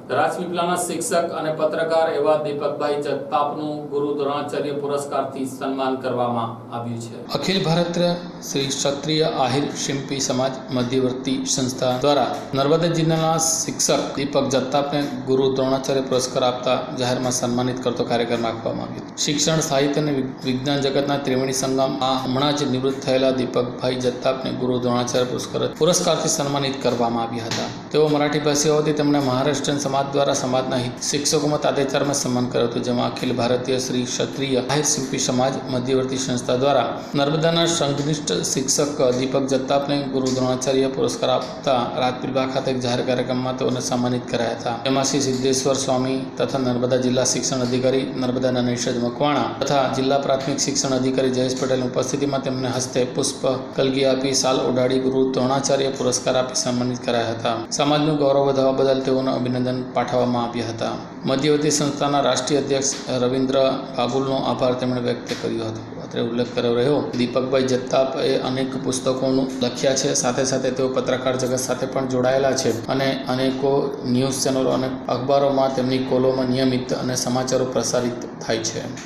રાજપીપળાના શિક્ષક અને પત્રકાર એવા દીપકભાઈ જગતાપનું ગુરુ દ્રોણાચાર્ય પુરસ્કારથી સન્માન કરવામાં આવ્યું છે। અખિલ ભારતીય શ્રી ક્ષત્રિય આહિર શિલ્પી સમાજ મધ્યવર્તી સંસ્થા દ્વારા નર્મદા જિલ્લાના શિક્ષક દીપક જગતાપને ગુરુ દ્રોણાચાર્ય પુરસ્કાર આપતા જાહેરમાં સન્માનિત કરતો કાર્યક્રમ રાખવામાં આવ્યો। શિક્ષણ, સાહિત્ય અને વિજ્ઞાન જગતના ત્રિવેણી સંગમ હમણાં જ નિવૃત્ત થયેલા દીપકભાઈ જગતાપને ગુરુ દ્રોણાચાર્ય પુરસ્કારથી સન્માનિત કરવામાં આવ્યા હતા। તેઓ મરાઠી ભાષી હોવાથી તેમણે મહારાષ્ટ્રીયન સમાજ દ્વારા સમાજના શિક્ષકોમાં તાત્કાલિક સન્માન કર્યું હતું, જેમાં અખિલ ભારતીય શ્રી ક્ષત્રિય આહિર શિલ્પી સમાજ મધ્યવર્તી સંસ્થા દ્વારા નર્મદાના સંઘનિષ્ઠ શિક્ષક દીપક જગતાપને ગુરુ દ્રોણાચાર્ય પુરસ્કાર આપતા રાજપીપળા ખાતે એક જાહેર કાર્યક્રમમાં તેઓને સન્માનિત કરાયા હતા। તેમાં શ્રી સિદ્ધેશ્વર સ્વામી તથા નર્મદા જિલ્લા શિક્ષણ અધિકારી નર્મદાના નૈષદ મકવાણા તથા જિલ્લા પ્રાથમિક શિક્ષણ અધિકારી જયેશ પટેલની ઉપસ્થિતિમાં તેમને હસ્તે પુષ્પ કલગી આપી શાલ ઓઢાડી ગુરુ દ્રોણાચાર્ય પુરસ્કાર આપી સન્માનિત કરાયા હતા। સમાજનું ગૌરવ વધારવા બદલ તેઓને અભિનંદન પાઠવવામાં આવ્યા હતા। મધ્યવર્તી સંસ્થાના રાષ્ટ્રીય અધ્યક્ષ રવિન્દ્ર બાબુલનો આભાર તેમણે વ્યક્ત કર્યો હતો। અત્રે ઉલ્લેખ કર્યો રહ્યો દીપકભાઈ જગતાપે અનેક પુસ્તકોનું લખ્યા છે, સાથે સાથે તેઓ પત્રકાર જગત સાથે પણ જોડાયેલા છે અને અનેકો ન્યૂઝ ચેનલો અને અખબારોમાં તેમની કોલોમાં નિયમિત અને સમાચારો પ્રસારિત થાય છે।